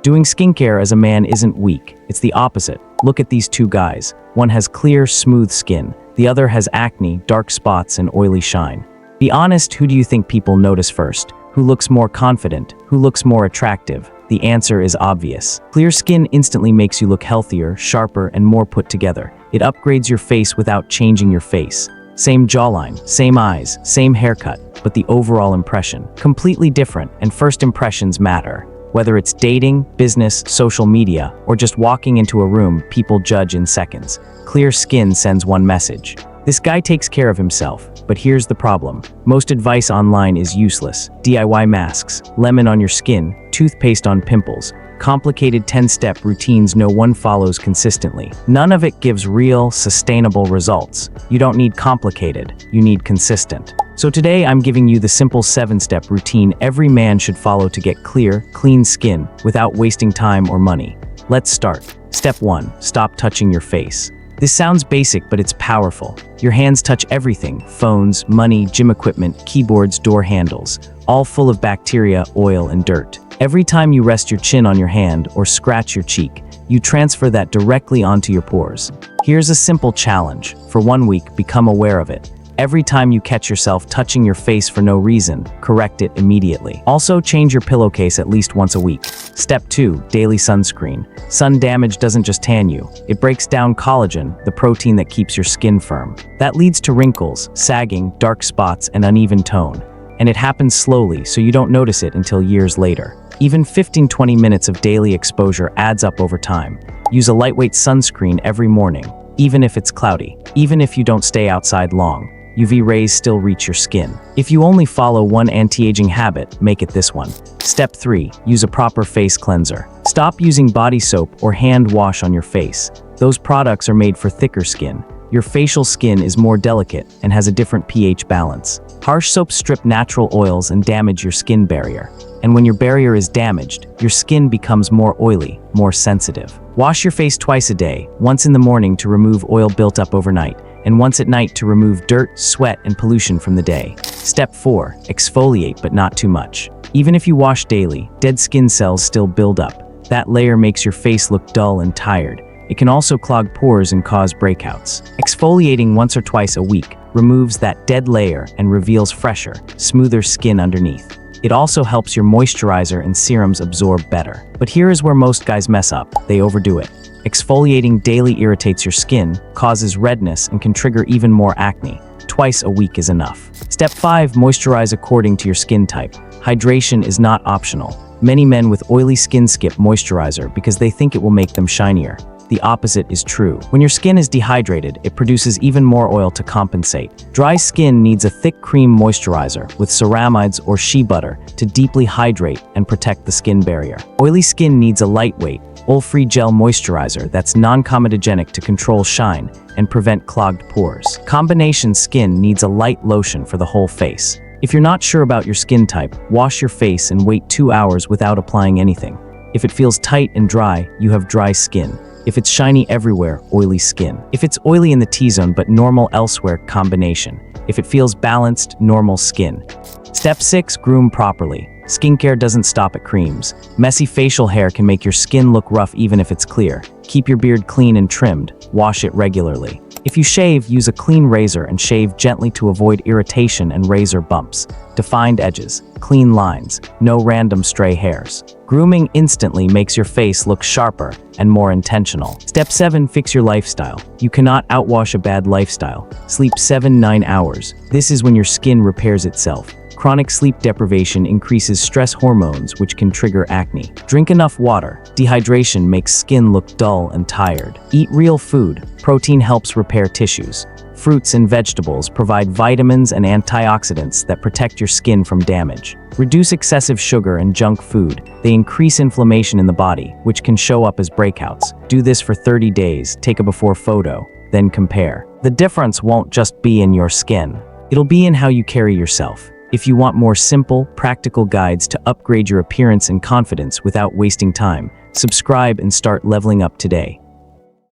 Doing skincare as a man isn't weak, it's the opposite. Look at these two guys. One has clear, smooth skin. The other has acne, dark spots, and oily shine. Be honest, who do you think people notice first? Who looks more confident? Who looks more attractive? The answer is obvious. Clear skin instantly makes you look healthier, sharper, and more put together. It upgrades your face without changing your face. Same jawline, same eyes, same haircut, but the overall impression, completely different, and first impressions matter. Whether it's dating, business, social media, or just walking into a room, people judge in seconds. Clear skin sends one message. This guy takes care of himself, but here's the problem. Most advice online is useless. DIY masks, lemon on your skin, toothpaste on pimples, complicated 10-step routines no one follows consistently. None of it gives real, sustainable results. You don't need complicated, you need consistent. So today I'm giving you the simple 7-step routine every man should follow to get clear, clean skin without wasting time or money. Let's start. Step 1. Stop touching your face. This sounds basic, but it's powerful. Your hands touch everything: phones, money, gym equipment, keyboards, door handles, all full of bacteria, oil, and dirt. Every time you rest your chin on your hand or scratch your cheek, you transfer that directly onto your pores. Here's a simple challenge. For 1 week, become aware of it. Every time you catch yourself touching your face for no reason, correct it immediately. Also, change your pillowcase at least once a week. Step 2. Daily sunscreen. Sun damage doesn't just tan you. It breaks down collagen, the protein that keeps your skin firm. That leads to wrinkles, sagging, dark spots, and uneven tone. And it happens slowly, so you don't notice it until years later. Even 15-20 minutes of daily exposure adds up over time. Use a lightweight sunscreen every morning, even if it's cloudy. Even if you don't stay outside long, UV rays still reach your skin. If you only follow one anti-aging habit, make it this one. Step 3. Use a proper face cleanser. Stop using body soap or hand wash on your face. Those products are made for thicker skin. Your facial skin is more delicate and has a different pH balance. Harsh soaps strip natural oils and damage your skin barrier. And when your barrier is damaged, your skin becomes more oily, more sensitive. Wash your face twice a day, once in the morning to remove oil built up overnight, and once at night to remove dirt, sweat, and pollution from the day. Step 4. Exfoliate, but not too much. Even if you wash daily, dead skin cells still build up. That layer makes your face look dull and tired. It can also clog pores and cause breakouts. Exfoliating once or twice a week removes that dead layer and reveals fresher, smoother skin underneath. It also helps your moisturizer and serums absorb better. But here is where most guys mess up. They overdo it. Exfoliating daily irritates your skin, causes redness, and can trigger even more acne. Twice a week is enough. Step 5. Moisturize according to your skin type. Hydration is not optional. Many men with oily skin skip moisturizer because they think it will make them shinier. The opposite is true. When your skin is dehydrated, it produces even more oil to compensate. Dry skin needs a thick cream moisturizer with ceramides or shea butter to deeply hydrate and protect the skin barrier. Oily skin needs a lightweight, oil-free gel moisturizer that's non-comedogenic to control shine and prevent clogged pores. Combination skin needs a light lotion for the whole face. If you're not sure about your skin type, wash your face and wait 2 hours without applying anything. If it feels tight and dry, you have dry skin. If it's shiny everywhere, oily skin. If it's oily in the T-zone but normal elsewhere, combination. If it feels balanced, normal skin. Step 6. Groom properly. Skincare doesn't stop at creams. Messy facial hair can make your skin look rough even if it's clear. Keep your beard clean and trimmed. Wash it regularly. If you shave, use a clean razor and shave gently to avoid irritation and razor bumps. Defined edges, clean lines, no random stray hairs. Grooming instantly makes your face look sharper and more intentional. Step 7. Fix your lifestyle. You cannot outwash a bad lifestyle. Sleep 7-9 hours. This is when your skin repairs itself. Chronic sleep deprivation increases stress hormones, which can trigger acne. Drink enough water. Dehydration makes skin look dull and tired. Eat real food. Protein helps repair tissues. Fruits and vegetables provide vitamins and antioxidants that protect your skin from damage. Reduce excessive sugar and junk food. They increase inflammation in the body, which can show up as breakouts. Do this for 30 days. Take a before photo, then compare. The difference won't just be in your skin. It'll be in how you carry yourself. If you want more simple, practical guides to upgrade your appearance and confidence without wasting time, subscribe and start leveling up today.